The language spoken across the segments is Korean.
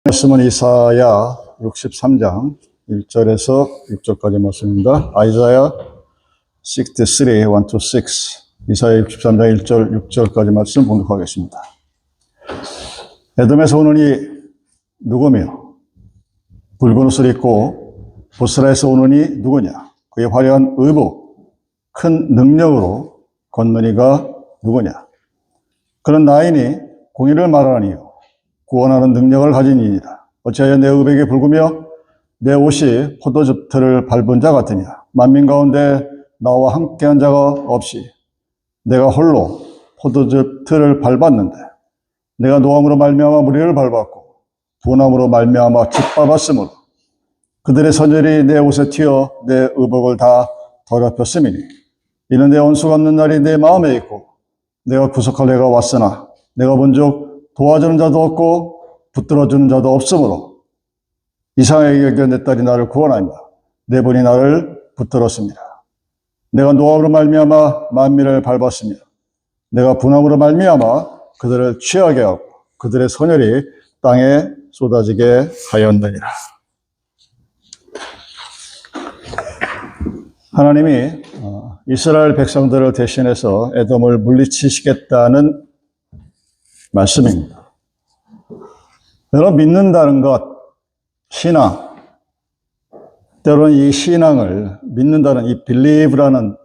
말씀은 이사야 63장 1절에서 6절까지 말씀입니다. 아이사야 63, 1-6, 이사야 63장 1절, 6절까지 말씀 봉독하겠습니다. 에돔에서 오는 이 누구며? 붉은 옷을 입고 보스라에서 오는 이 누구냐? 그의 화려한 의복, 큰 능력으로 걷는 이가 누구냐? 그는 나이니 공의를 말하니요 구원하는 능력을 가진 이니라. 어찌하여 내 의복이 붉으며 내 옷이 포도즙 틀을 밟은 자 같으냐? 만민 가운데 나와 함께한 자가 없이 내가 홀로 포도즙 틀을 밟았는데 내가 노함으로 말미암아 무리를 밟았고 분함으로 말미암아 짓밟았으므로 그들의 선열이 내 옷에 튀어 내 의복을 다 더럽혔음이니 이는 내 원수가 없는 날이 내 마음에 있고 내가 구속할 해가 왔으나 내가 본즉 도와주는 자도 없고 붙들어주는 자도 없으므로 이상하게 여겨 내 딸이 나를 구원하며 내 본이 나를 붙들었습니다. 내가 노함으로 말미암아 만민을 밟았으며 내가 분함으로 말미암아 그들을 취하게 하고 그들의 선열이 땅에 쏟아지게 하였느니라. 하나님이 이스라엘 백성들을 대신해서 에돔을 물리치시겠다는 말씀입니다. 여러분, 믿는다는 것, 신앙, 때로는 이 신앙을 믿는다는 이 believe라는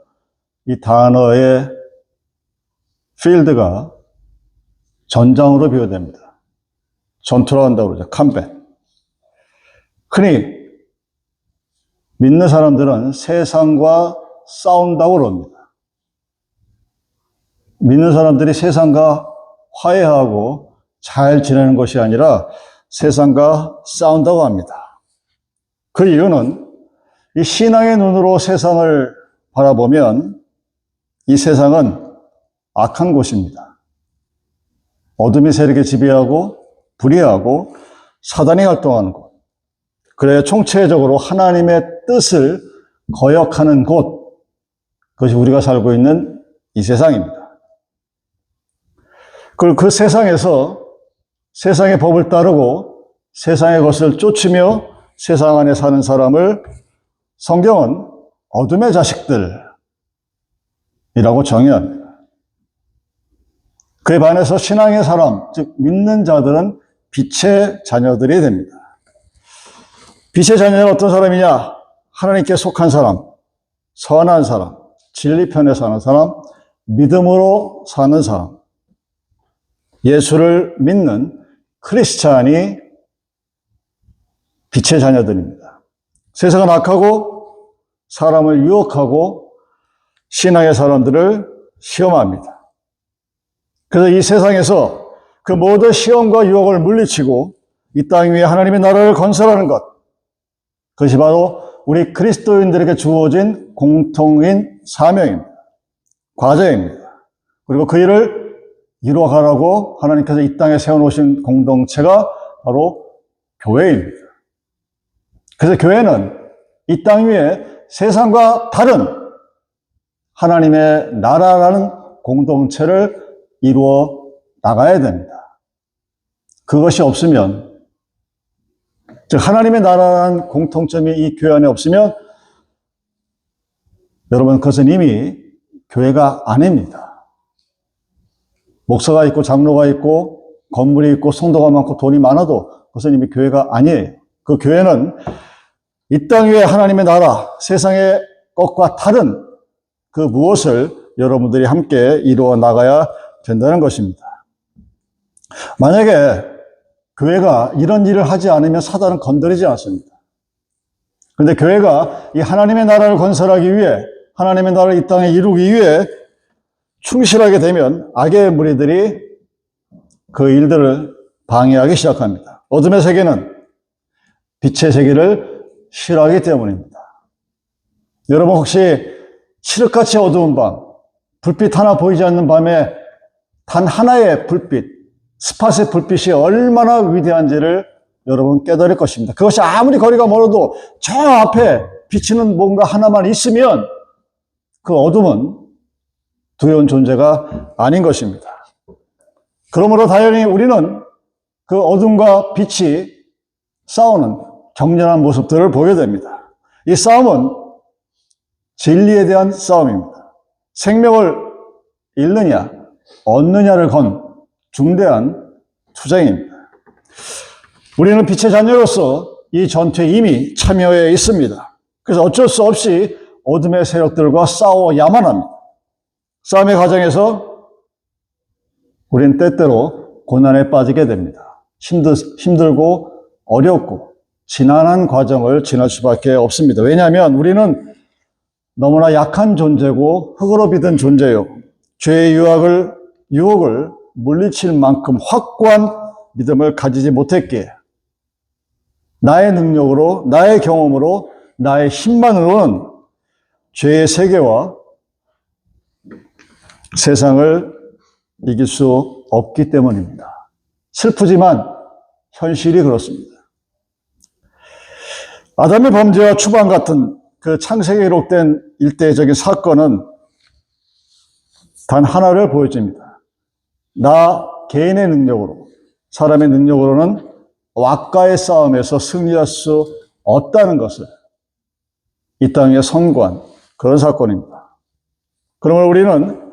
이 단어의 필드가 전장으로 비유됩니다. 전투로 한다고 그러죠. 컴뱃. 흔히 믿는 사람들은 세상과 싸운다고 그럽니다. 믿는 사람들이 세상과 화해하고 잘 지내는 것이 아니라 세상과 싸운다고 합니다. 그 이유는 이 신앙의 눈으로 세상을 바라보면 이 세상은 악한 곳입니다. 어둠이 세력에 지배하고 불의하고 사단이 활동하는 곳. 그래 총체적으로 하나님의 뜻을 거역하는 곳. 그것이 우리가 살고 있는 이 세상입니다. 그리고 그 세상에서 세상의 법을 따르고 세상의 것을 쫓으며 세상 안에 사는 사람을 성경은 어둠의 자식들이라고 정의합니다. 그에 반해서 신앙의 사람, 즉 믿는 자들은 빛의 자녀들이 됩니다. 빛의 자녀는 어떤 사람이냐? 하나님께 속한 사람, 선한 사람, 진리편에 사는 사람, 믿음으로 사는 사람, 예수를 믿는 크리스찬이 빛의 자녀들입니다. 세상은 악하고 사람을 유혹하고 신앙의 사람들을 시험합니다. 그래서 이 세상에서 그 모든 시험과 유혹을 물리치고 이 땅 위에 하나님의 나라를 건설하는 것, 그것이 바로 우리 그리스도인들에게 주어진 공통인 사명입니다. 과제입니다. 그리고 그 일을 이루어가라고 하나님께서 이 땅에 세워놓으신 공동체가 바로 교회입니다. 그래서 교회는 이 땅 위에 세상과 다른 하나님의 나라라는 공동체를 이루어 나가야 됩니다. 그것이 없으면, 즉 하나님의 나라라는 공통점이 이 교회 안에 없으면 여러분 그것은 이미 교회가 아닙니다. 목사가 있고 장로가 있고 건물이 있고 성도가 많고 돈이 많아도 그것은 이미 교회가 아니에요. 그 교회는 이 땅 위에 하나님의 나라, 세상의 것과 다른 그 무엇을 여러분들이 함께 이루어 나가야 된다는 것입니다. 만약에 교회가 이런 일을 하지 않으면 사단은 건드리지 않습니다. 그런데 교회가 이 하나님의 나라를 건설하기 위해 하나님의 나라를 이 땅에 이루기 위해 충실하게 되면 악의 무리들이 그 일들을 방해하기 시작합니다. 어둠의 세계는 빛의 세계를 싫어하기 때문입니다. 여러분 혹시 칠흑같이 어두운 밤, 불빛 하나 보이지 않는 밤에 단 하나의 불빛, 스팟의 불빛이 얼마나 위대한지를 여러분 깨달을 것입니다. 그것이 아무리 거리가 멀어도 저 앞에 비치는 뭔가 하나만 있으면 그 어둠은 두려운 존재가 아닌 것입니다. 그러므로 당연히 우리는 그 어둠과 빛이 싸우는 격렬한 모습들을 보게 됩니다. 이 싸움은 진리에 대한 싸움입니다. 생명을 잃느냐, 얻느냐를 건 중대한 투쟁입니다. 우리는 빛의 자녀로서 이 전투에 이미 참여해 있습니다. 그래서 어쩔 수 없이 어둠의 세력들과 싸워야만 합니다. 싸움의 과정에서 우리는 때때로 고난에 빠지게 됩니다. 힘들고 어렵고 지난한 과정을 지날 수밖에 없습니다. 왜냐하면 우리는 너무나 약한 존재고 흙으로 비든 존재요. 죄의 유혹을 물리칠 만큼 확고한 믿음을 가지지 못했기에 나의 능력으로, 나의 경험으로, 나의 힘만으로는 죄의 세계와 세상을 이길 수 없기 때문입니다. 슬프지만 현실이 그렇습니다. 아담의 범죄와 추방 같은 그 창세기에 기록된 일대적인 사건은 단 하나를 보여줍니다. 나 개인의 능력으로, 사람의 능력으로는 악과의 싸움에서 승리할 수 없다는 것을 이 땅에 선고한 그런 사건입니다. 그러므로 우리는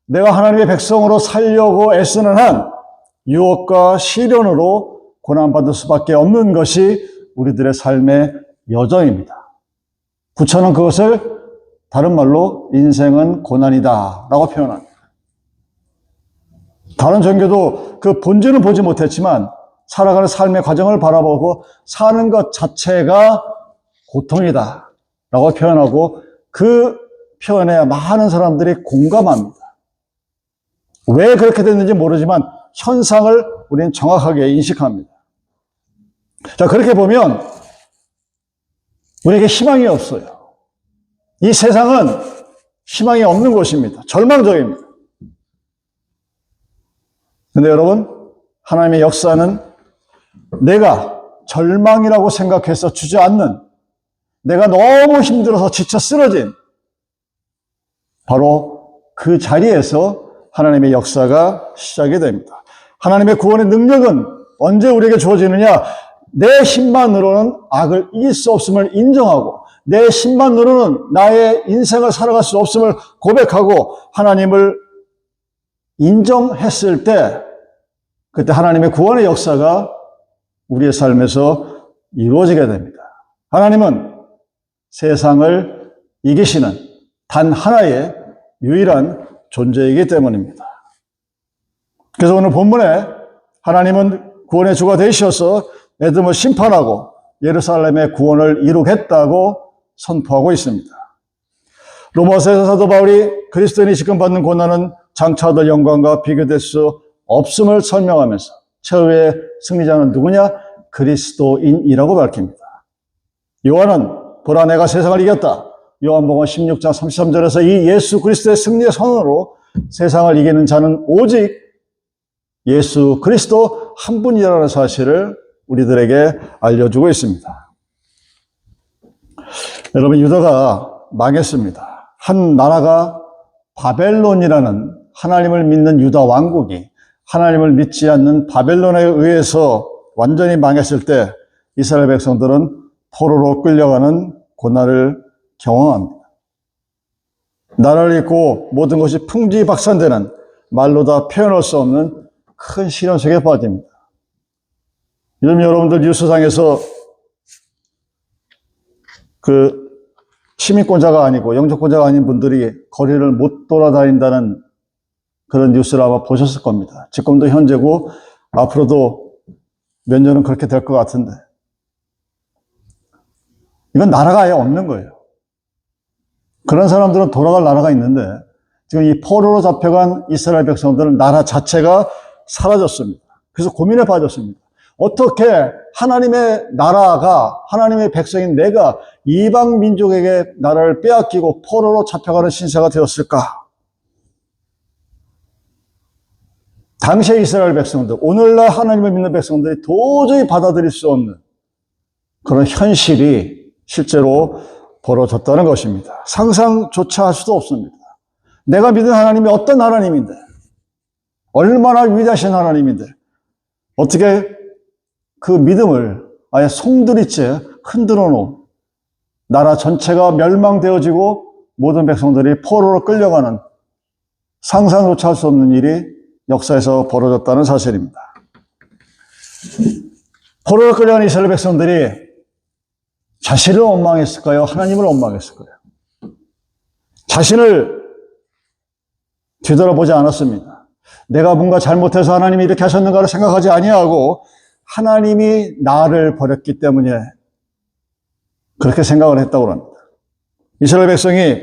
내가 하나님의 백성으로 살려고 애쓰는 한 유혹과 시련으로 고난받을 수밖에 없는 것이 우리들의 삶의 여정입니다. 부처는 그것을 다른 말로 인생은 고난이다 라고 표현합니다. 다른 종교도 그 본질은 보지 못했지만 살아가는 삶의 과정을 바라보고 사는 것 자체가 고통이다 라고 표현하고 그 표현에 많은 사람들이 공감합니다. 왜 그렇게 됐는지 모르지만 현상을 우리는 정확하게 인식합니다. 자, 그렇게 보면 우리에게 희망이 없어요. 이 세상은 희망이 없는 곳입니다. 절망적입니다. 근데 여러분, 하나님의 역사는 내가 절망이라고 생각해서 주저앉는, 내가 너무 힘들어서 지쳐 쓰러진 바로 그 자리에서 하나님의 역사가 시작이 됩니다. 하나님의 구원의 능력은 언제 우리에게 주어지느냐? 내 힘만으로는 악을 이길 수 없음을 인정하고 내 힘만으로는 나의 인생을 살아갈 수 없음을 고백하고 하나님을 인정했을 때 그때 하나님의 구원의 역사가 우리의 삶에서 이루어지게 됩니다. 하나님은 세상을 이기시는 단 하나의 유일한 존재이기 때문입니다. 그래서 오늘 본문에 하나님은 구원의 주가 되셔서 에돔을 심판하고 예루살렘의 구원을 이루겠다고 선포하고 있습니다. 로마서에서 사도 바울이 그리스도인이 지금 받는 고난은 장차 얻을 영광과 비교될 수 없음을 설명하면서 최후의 승리자는 누구냐? 그리스도인이라고 밝힙니다. 요한은 보라 내가 세상을 이겼다. 요한복음 16장 33절에서 이 예수 그리스도의 승리의 선언으로 세상을 이기는 자는 오직 예수 그리스도 한 분이라는 사실을 우리들에게 알려주고 있습니다. 여러분, 유다가 망했습니다. 한 나라가 바벨론이라는 하나님을 믿는 유다 왕국이 하나님을 믿지 않는 바벨론에 의해서 완전히 망했을 때 이스라엘 백성들은 포로로 끌려가는 고난을 경험합니다. 나라를 잃고 모든 것이 풍지박산되는 말로 다 표현할 수 없는 큰 시련 속에 빠집니다. 요즘 여러분들 뉴스상에서 그 시민권자가 아니고 영주권자가 아닌 분들이 거리를 못 돌아다닌다는 그런 뉴스를 아마 보셨을 겁니다. 지금도 현재고 앞으로도 몇 년은 그렇게 될 것 같은데 이건 나라가 아예 없는 거예요. 그런 사람들은 돌아갈 나라가 있는데 지금 이 포로로 잡혀간 이스라엘 백성들은 나라 자체가 사라졌습니다. 그래서 고민에 빠졌습니다. 어떻게 하나님의 나라가, 하나님의 백성인 내가 이방 민족에게 나라를 빼앗기고 포로로 잡혀가는 신세가 되었을까? 당시의 이스라엘 백성들, 오늘날 하나님을 믿는 백성들이 도저히 받아들일 수 없는 그런 현실이 실제로 벌어졌다는 것입니다. 상상조차 할 수도 없습니다. 내가 믿는 하나님이 어떤 하나님인데, 얼마나 위대하신 하나님인데, 어떻게 그 믿음을 아예 송두리째 흔들어 놓은 나라 전체가 멸망되어지고 모든 백성들이 포로로 끌려가는 상상조차 할 수 없는 일이 역사에서 벌어졌다는 사실입니다. 포로로 끌려간 이스라엘 백성들이 자신을 원망했을까요? 하나님을 원망했을까요? 자신을 뒤돌아보지 않았습니다. 내가 뭔가 잘못해서 하나님이 이렇게 하셨는가를 생각하지 아니하고 하나님이 나를 버렸기 때문에 그렇게 생각을 했다고 합니다. 이스라엘 백성이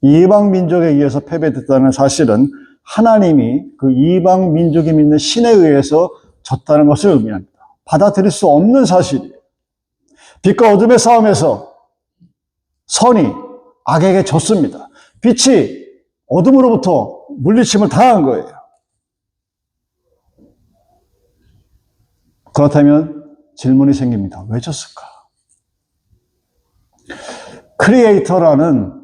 이방 민족에 의해서 패배됐다는 사실은 하나님이 그 이방 민족이 믿는 신에 의해서 졌다는 것을 의미합니다. 받아들일 수 없는 사실이에요. 빛과 어둠의 싸움에서 선이 악에게 졌습니다. 빛이 어둠으로부터 물리침을 당한 거예요. 그렇다면 질문이 생깁니다. 왜 졌을까? 크리에이터라는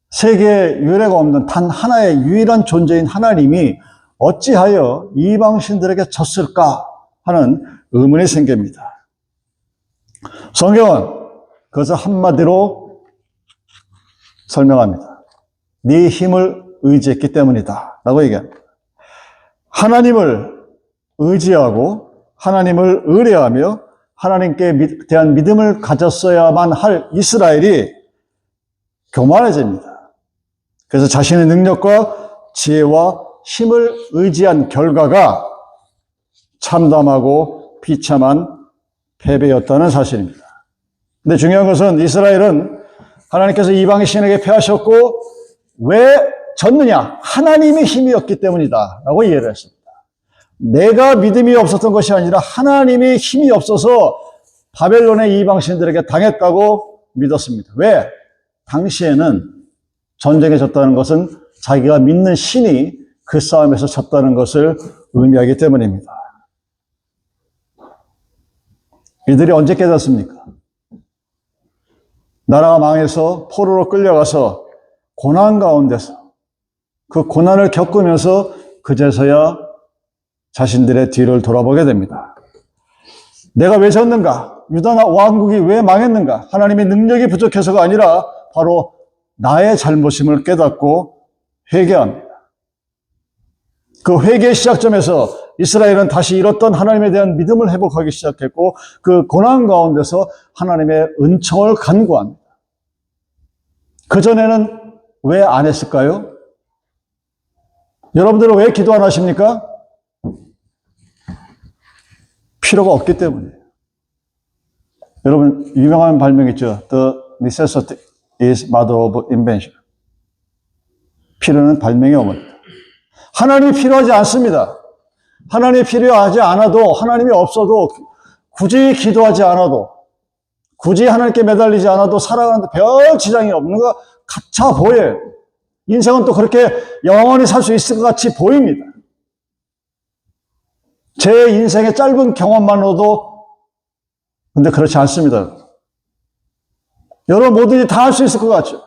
세계에 유례가 없는 단 하나의 유일한 존재인 하나님이 어찌하여 이방신들에게 졌을까 하는 의문이 생깁니다. 성경은 그것을 한마디로 설명합니다. 네 힘을 의지했기 때문이다 라고 얘기합니다. 하나님을 의지하고 하나님을 의뢰하며 하나님께 대한 믿음을 가졌어야만 할 이스라엘이 교만해집니다. 그래서 자신의 능력과 지혜와 힘을 의지한 결과가 참담하고 비참한 패배였다는 사실입니다. 근데 중요한 것은 이스라엘은 하나님께서 이방의 신에게 패하셨고 왜 졌느냐? 하나님의 힘이었기 때문이다 라고 이해를 했습니다. 내가 믿음이 없었던 것이 아니라 하나님의 힘이 없어서 바벨론의 이방신들에게 당했다고 믿었습니다. 왜? 당시에는 전쟁에 졌다는 것은 자기가 믿는 신이 그 싸움에서 졌다는 것을 의미하기 때문입니다. 이들이 언제 깨닫습니까? 나라가 망해서 포로로 끌려가서 고난 가운데서 그 고난을 겪으면서 그제서야 자신들의 뒤를 돌아보게 됩니다. 내가 왜 졌는가? 유다 왕국이 왜 망했는가? 하나님의 능력이 부족해서가 아니라 바로 나의 잘못임을 깨닫고 회개합니다. 그 회개의 시작점에서 이스라엘은 다시 잃었던 하나님에 대한 믿음을 회복하기 시작했고 그 고난 가운데서 하나님의 은총을 간구합니다. 그전에는 왜 안 했을까요? 여러분들은 왜 기도 안 하십니까? 필요가 없기 때문이에요. 여러분 유명한 발명 있죠. The necessity is mother of invention. 필요는 발명의 어머니다. 하나님이 필요하지 않습니다. 하나님이 필요하지 않아도 하나님이 없어도 굳이 기도하지 않아도 굳이 하나님께 매달리지 않아도 살아가는데 별 지장이 없는 것 같아 보여요. 인생은 또 그렇게 영원히 살 수 있을 것 같이 보입니다. 제 인생의 짧은 경험만으로도 근데 그렇지 않습니다. 여러분 뭐든지 다 할 수 있을 것 같죠?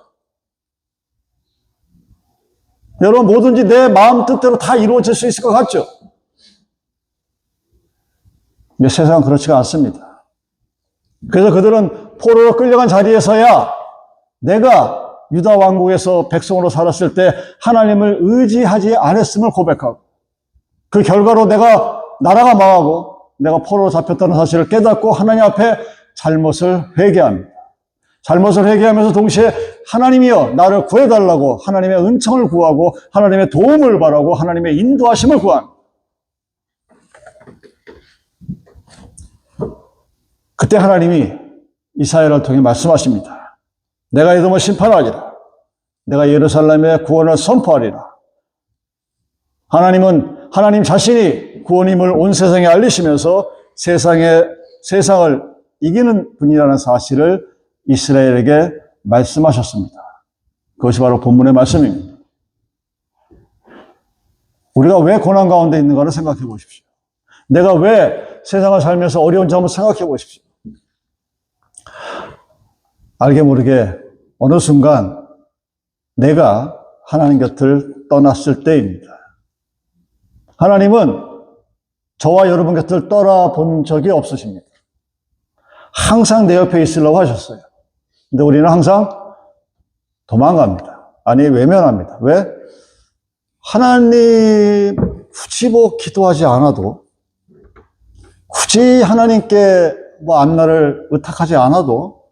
여러분 뭐든지 내 마음 뜻대로 다 이루어질 수 있을 것 같죠? 근데 세상은 그렇지가 않습니다. 그래서 그들은 포로로 끌려간 자리에서야 내가 유다 왕국에서 백성으로 살았을 때 하나님을 의지하지 않았음을 고백하고 그 결과로 나라가 망하고 내가 포로로 잡혔다는 사실을 깨닫고 하나님 앞에 잘못을 회개합니다. 잘못을 회개하면서 동시에 하나님이여 나를 구해달라고 하나님의 은총을 구하고 하나님의 도움을 바라고 하나님의 인도하심을 구합니다. 그때 하나님이 이사야를 통해 말씀하십니다. 내가 에돔을 심판하리라. 내가 예루살렘의 구원을 선포하리라. 하나님은 하나님 자신이 구원임을 온 세상에 알리시면서 세상을 이기는 분이라는 사실을 이스라엘에게 말씀하셨습니다. 그것이 바로 본문의 말씀입니다. 우리가 왜 고난 가운데 있는가를 생각해 보십시오. 내가 왜 세상을 살면서 어려운 점을 생각해 보십시오. 알게 모르게 어느 순간 내가 하나님 곁을 떠났을 때입니다. 하나님은 저와 여러분 곁을 떠나본 적이 없으십니다. 항상 내 옆에 있으려고 하셨어요. 근데 우리는 항상 도망갑니다. 아니, 외면합니다. 왜? 하나님 굳이 뭐 기도하지 않아도, 굳이 하나님께 뭐 앞날을 의탁하지 않아도,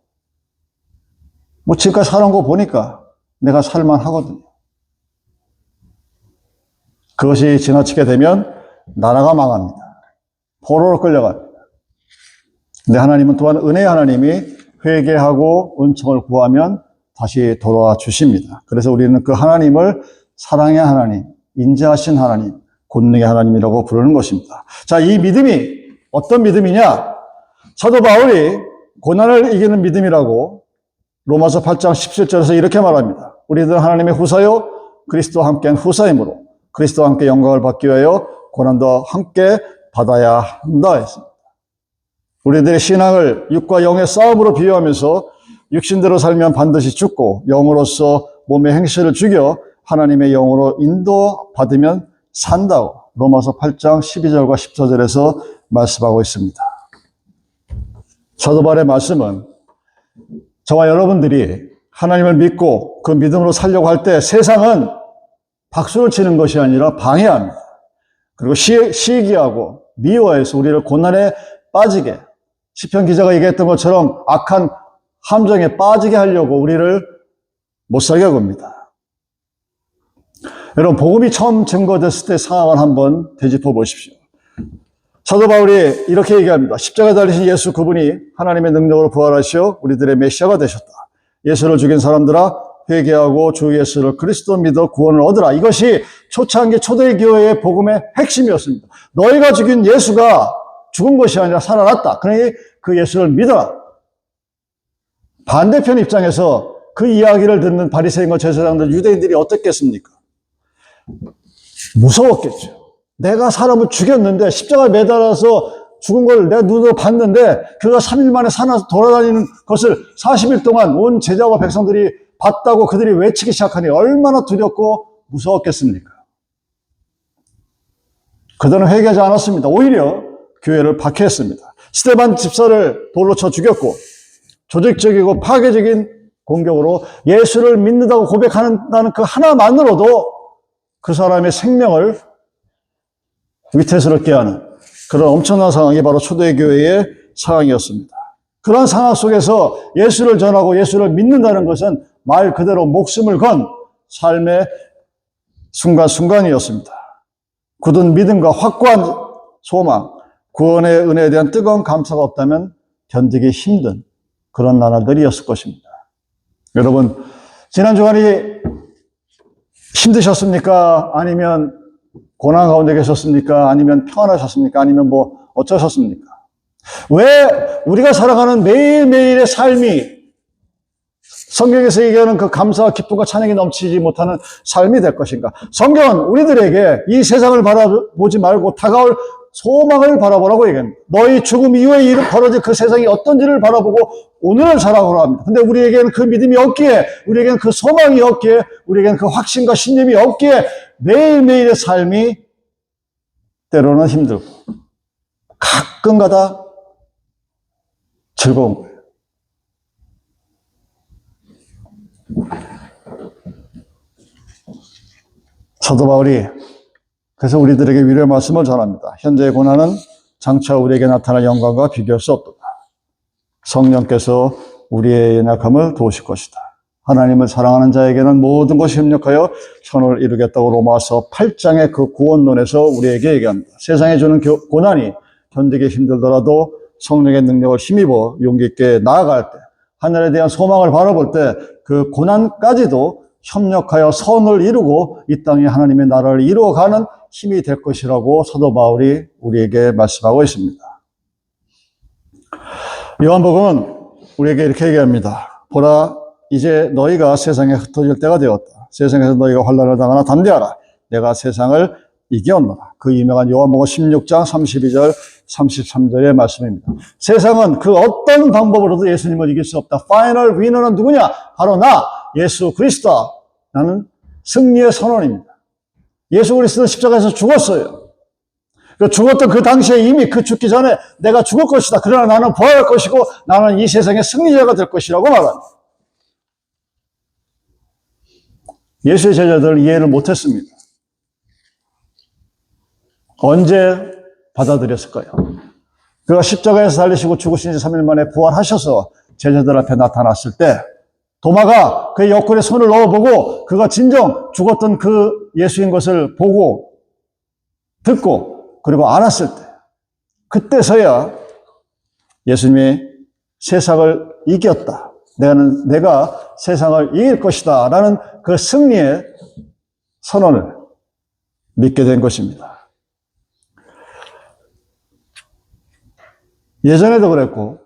뭐 지금까지 살아온 거 보니까 내가 살만하거든요. 그것이 지나치게 되면 나라가 망합니다. 포로로 끌려갑니다. 근데 하나님은 또한 은혜의 하나님이 회개하고 은총을 구하면 다시 돌아와 주십니다. 그래서 우리는 그 하나님을 사랑의 하나님, 인자하신 하나님, 권능의 하나님이라고 부르는 것입니다. 자, 이 믿음이 어떤 믿음이냐? 사도 바울이 고난을 이기는 믿음이라고 로마서 8장 17절에서 이렇게 말합니다. 우리들은 하나님의 후사요 그리스도와 함께한 후사이므로 그리스도와 함께 영광을 받기 위하여 고난도 함께 받아야 한다 했습니다. 우리들의 신앙을 육과 영의 싸움으로 비유하면서 육신대로 살면 반드시 죽고 영으로서 몸의 행실을 죽여 하나님의 영으로 인도받으면 산다고 로마서 8장 12절과 14절에서 말씀하고 있습니다. 사도 바울의 말씀은 저와 여러분들이 하나님을 믿고 그 믿음으로 살려고 할 때 세상은 박수를 치는 것이 아니라 방해합니다. 그리고 시기하고 미워해서 우리를 고난에 빠지게, 시편 기자가 얘기했던 것처럼 악한 함정에 빠지게 하려고 우리를 못 살게 합니다. 여러분, 복음이 처음 증거됐을 때 상황을 한번 되짚어 보십시오. 사도 바울이 이렇게 얘기합니다. 십자가에 달리신 예수 그분이 하나님의 능력으로 부활하시어 우리들의 메시아가 되셨다. 예수를 죽인 사람들아 회개하고 주 예수를 그리스도 믿어 구원을 얻으라. 이것이 초창기 초대교회의 복음의 핵심이었습니다. 너희가 죽인 예수가 죽은 것이 아니라 살아났다. 그러니 그 예수를 믿어라. 반대편 입장에서 그 이야기를 듣는 바리새인과 제사장들, 유대인들이 어떻겠습니까? 무서웠겠죠. 내가 사람을 죽였는데 십자가에 매달아서 죽은 걸 내가 눈으로 봤는데 그가 3일 만에 살아나서 돌아다니는 것을 40일 동안 온 제자와 백성들이 봤다고 그들이 외치기 시작하니 얼마나 두렵고 무서웠겠습니까? 그들은 회개하지 않았습니다. 오히려 교회를 박해했습니다. 스데반 집사를 돌로 쳐 죽였고 조직적이고 파괴적인 공격으로 예수를 믿는다고 고백한다는 그 하나만으로도 그 사람의 생명을 위태스럽게 하는 그런 엄청난 상황이 바로 초대교회의 상황이었습니다. 그런 상황 속에서 예수를 전하고 예수를 믿는다는 것은 말 그대로 목숨을 건 삶의 순간순간이었습니다. 굳은 믿음과 확고한 소망, 구원의 은혜에 대한 뜨거운 감사가 없다면 견디기 힘든 그런 나날들이었을 것입니다. 여러분, 지난 주간이 힘드셨습니까? 아니면 고난 가운데 계셨습니까? 아니면 평안하셨습니까? 아니면 뭐 어쩌셨습니까? 왜 우리가 살아가는 매일매일의 삶이 성경에서 얘기하는 그 감사와 기쁨과 찬양이 넘치지 못하는 삶이 될 것인가? 성경은 우리들에게 이 세상을 바라보지 말고 다가올 소망을 바라보라고 얘기합니다. 너희 죽음 이후에 벌어질 그 세상이 어떤지를 바라보고 오늘을 살아보라 합니다. 근데 우리에게는 그 믿음이 없기에, 우리에게는 그 소망이 없기에, 우리에게는 그 확신과 신념이 없기에 매일매일의 삶이 때로는 힘들고 가끔가다 즐거운 거예요. 사도 바울이 그래서 우리들에게 위로의 말씀을 전합니다. 현재의 고난은 장차 우리에게 나타날 영광과 비교할 수 없도다. 성령께서 우리의 연약함을 도우실 것이다. 하나님을 사랑하는 자에게는 모든 것이 협력하여 선을 이루겠다고 로마서 8장의 그 구원론에서 우리에게 얘기합니다. 세상에 주는 고난이 견디기 힘들더라도 성령의 능력을 힘입어 용기 있게 나아갈 때, 하늘에 대한 소망을 바라볼 때 그 고난까지도 협력하여 선을 이루고 이 땅에 하나님의 나라를 이루어가는 힘이 될 것이라고 사도 바울이 우리에게 말씀하고 있습니다. 요한복음은 우리에게 이렇게 얘기합니다. 보라, 이제 너희가 세상에 흩어질 때가 되었다. 세상에서 너희가 환난을 당하나 담대하라. 내가 세상을 이겼노라. 그 유명한 요한복음 16장 32절 33절의 말씀입니다. 세상은 그 어떤 방법으로도 예수님을 이길 수 없다. 파이널 위너는 누구냐? 바로 나, 예수 그리스도. 나는 승리의 선언입니다. 예수 그리스도는 십자가에서 죽었어요. 죽었던 그 당시에 이미 그 죽기 전에 내가 죽을 것이다. 그러나 나는 부활할 것이고 나는 이 세상의 승리자가 될 것이라고 말합니다. 예수의 제자들은 이해를 못했습니다. 언제 받아들였을까요? 그가 십자가에서 달리시고 죽으신 지 3일 만에 부활하셔서 제자들 앞에 나타났을 때 도마가 그의 옆구리에 손을 넣어보고 그가 진정 죽었던 그 예수인 것을 보고 듣고 그리고 알았을 때 그때서야 예수님이 세상을 이겼다. 내가 세상을 이길 것이다. 라는 그 승리의 선언을 믿게 된 것입니다. 예전에도 그랬고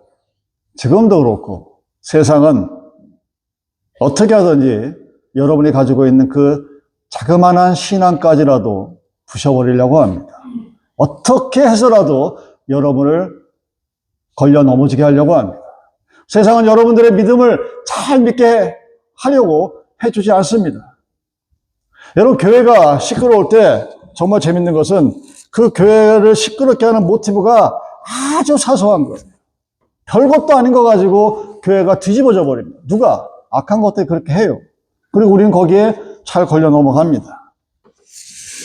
지금도 그렇고 세상은 어떻게 하든지 여러분이 가지고 있는 그 자그마한 신앙까지라도 부셔버리려고 합니다. 어떻게 해서라도 여러분을 걸려 넘어지게 하려고 합니다. 세상은 여러분들의 믿음을 잘 믿게 하려고 해주지 않습니다. 여러분, 교회가 시끄러울 때 정말 재밌는 것은 그 교회를 시끄럽게 하는 모티브가 아주 사소한 거예요. 별것도 아닌 거 가지고 교회가 뒤집어져 버립니다. 누가? 악한 것들이 그렇게 해요. 그리고 우리는 거기에 잘 걸려 넘어갑니다.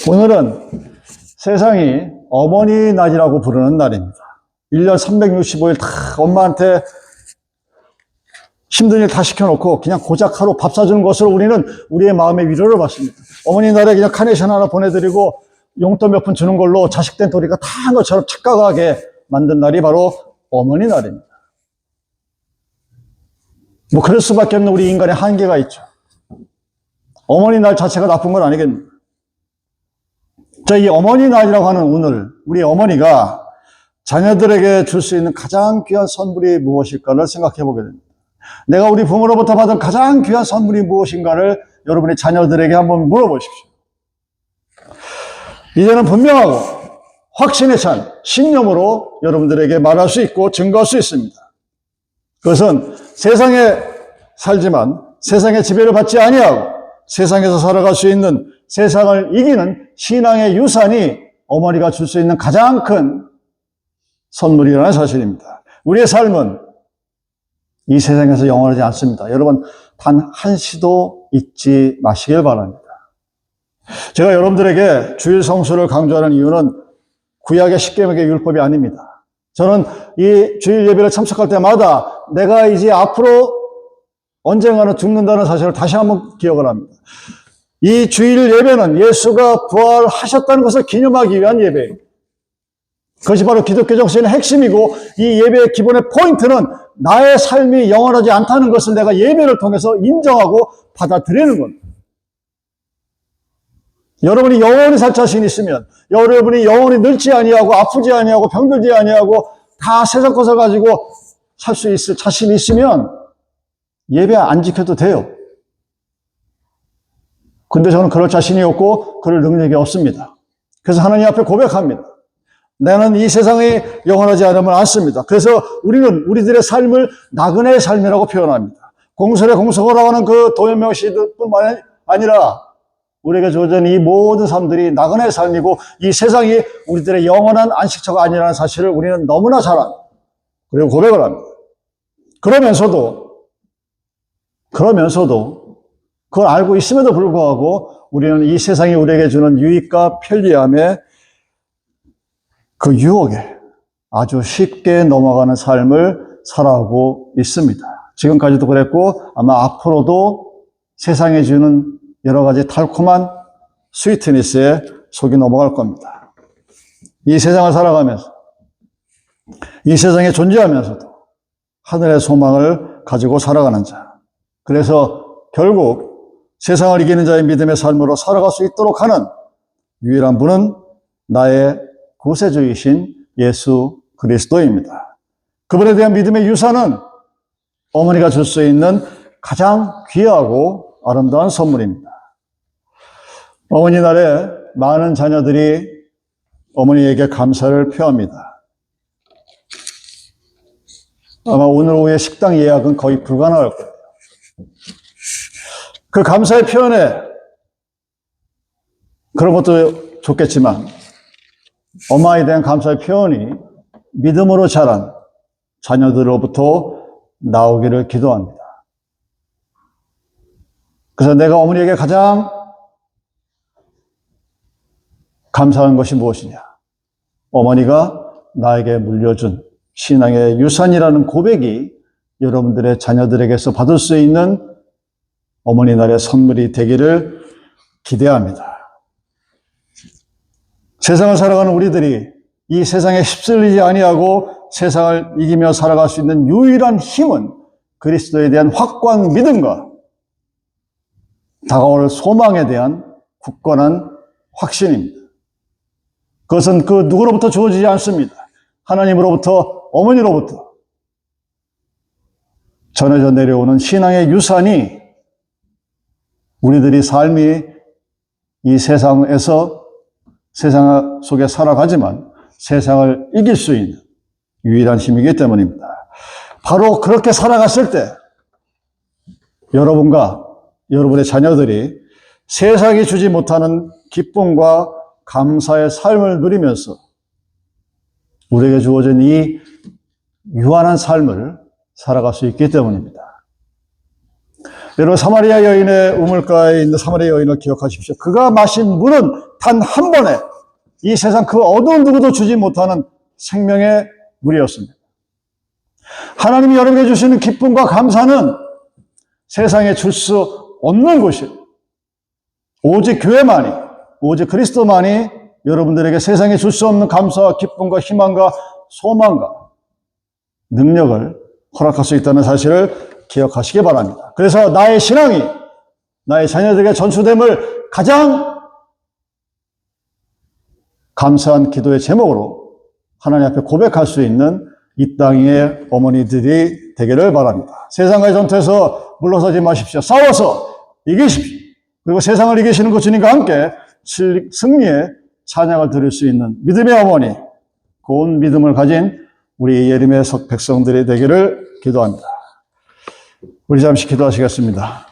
오늘은 세상이 어머니 날이라고 부르는 날입니다. 1년 365일 다 엄마한테 힘든 일 다 시켜놓고 그냥 고작 하루 밥 사주는 것으로 우리는 우리의 마음의 위로를 받습니다. 어머니 날에 그냥 카네이션 하나 보내드리고 용돈 몇 푼 주는 걸로 자식된 도리가 다 한 것처럼 착각하게 만든 날이 바로 어머니 날입니다. 뭐 그럴 수밖에 없는 우리 인간의 한계가 있죠. 어머니 날 자체가 나쁜 건 아니겠습니까? 자, 이 어머니 날이라고 하는 오늘 우리 어머니가 자녀들에게 줄 수 있는 가장 귀한 선물이 무엇일까를 생각해 보게 됩니다. 내가 우리 부모로부터 받은 가장 귀한 선물이 무엇인가를 여러분의 자녀들에게 한번 물어보십시오. 이제는 분명하고 확신에 찬 신념으로 여러분들에게 말할 수 있고 증거할 수 있습니다. 그것은 세상에 살지만 세상의 지배를 받지 아니하고 세상에서 살아갈 수 있는 세상을 이기는 신앙의 유산이 어머니가 줄 수 있는 가장 큰 선물이라는 사실입니다. 우리의 삶은 이 세상에서 영원하지 않습니다. 여러분, 단 한시도 잊지 마시길 바랍니다. 제가 여러분들에게 주일 성수를 강조하는 이유는 구약의 10계명의 율법이 아닙니다. 저는 이 주일 예배를 참석할 때마다 내가 이제 앞으로 언젠가는 죽는다는 사실을 다시 한번 기억을 합니다. 이 주일 예배는 예수가 부활하셨다는 것을 기념하기 위한 예배예요. 그것이 바로 기독교 정신의 핵심이고 이 예배의 기본의 포인트는 나의 삶이 영원하지 않다는 것을 내가 예배를 통해서 인정하고 받아들이는 겁니다. 여러분이 영원히 살 자신이 있으면 여러분이 영원히 늙지 아니하고 아프지 아니하고 병들지 아니하고 다 세상 것을 가지고 살 수 있을 자신이 있으면 예배 안 지켜도 돼요. 근데 저는 그럴 자신이 없고 그럴 능력이 없습니다. 그래서 하나님 앞에 고백합니다. 나는 이 세상이 영원하지 않으면 않습니다. 그래서 우리는 우리들의 삶을 나그네의 삶이라고 표현합니다. 공설의 공석어라고 하는 그 도연명 시들뿐만 아니라 우리에게 주어진 이 모든 삶들이 나그네의 삶이고 이 세상이 우리들의 영원한 안식처가 아니라는 사실을 우리는 너무나 잘 압니다. 그리고 고백을 합니다. 그러면서도 그걸 알고 있음에도 불구하고 우리는 이 세상이 우리에게 주는 유익과 편리함에 그 유혹에 아주 쉽게 넘어가는 삶을 살아가고 있습니다. 지금까지도 그랬고 아마 앞으로도 세상에 주는 여러 가지 달콤한 스위트니스에 속이 넘어갈 겁니다. 이 세상을 살아가면서 이 세상에 존재하면서도 하늘의 소망을 가지고 살아가는 자. 그래서 결국 세상을 이기는 자의 믿음의 삶으로 살아갈 수 있도록 하는 유일한 분은 나의 구세주이신 예수 그리스도입니다. 그분에 대한 믿음의 유산은 어머니가 줄 수 있는 가장 귀하고 아름다운 선물입니다. 어머니 날에 많은 자녀들이 어머니에게 감사를 표합니다. 아마 오늘 오후에 식당 예약은 거의 불가능할 거예요. 그 감사의 표현에 그런 것도 좋겠지만 엄마에 대한 감사의 표현이 믿음으로 자란 자녀들로부터 나오기를 기도합니다. 그래서 내가 어머니에게 가장 감사한 것이 무엇이냐? 어머니가 나에게 물려준 신앙의 유산이라는 고백이 여러분들의 자녀들에게서 받을 수 있는 어머니 날의 선물이 되기를 기대합니다. 세상을 살아가는 우리들이 이 세상에 휩쓸리지 아니하고 세상을 이기며 살아갈 수 있는 유일한 힘은 그리스도에 대한 확고한 믿음과 다가올 소망에 대한 굳건한 확신입니다. 그것은 그 누구로부터 주어지지 않습니다. 하나님으로부터, 어머니로부터 전해져 내려오는 신앙의 유산이 우리들이 삶이 이 세상에서 세상 속에 살아가지만 세상을 이길 수 있는 유일한 힘이기 때문입니다. 바로 그렇게 살아갔을 때 여러분과 여러분의 자녀들이 세상이 주지 못하는 기쁨과 감사의 삶을 누리면서 우리에게 주어진 이 유한한 삶을 살아갈 수 있기 때문입니다. 여러분, 사마리아 여인의 우물가에 있는 사마리아 여인을 기억하십시오. 그가 마신 물은 단 한 번에 이 세상 그 어두운 누구도 주지 못하는 생명의 물이었습니다. 하나님이 여러분에게 주시는 기쁨과 감사는 세상에 줄 수 없는 것이에요. 오직 교회만이, 오직 그리스도만이 여러분들에게 세상에 줄 수 없는 감사와 기쁨과 희망과 소망과 능력을 허락할 수 있다는 사실을 기억하시기 바랍니다. 그래서 나의 신앙이 나의 자녀들에게 전수됨을 가장 감사한 기도의 제목으로 하나님 앞에 고백할 수 있는 이 땅의 어머니들이 되기를 바랍니다. 세상과의 전투에서 물러서지 마십시오. 싸워서 이기십시오. 그리고 세상을 이기시는 그 주님과 함께 승리의 찬양을 드릴 수 있는 믿음의 어머니, 고운 믿음을 가진 우리 예림의 백성들이 되기를 기도합니다. 우리 잠시 기도하시겠습니다.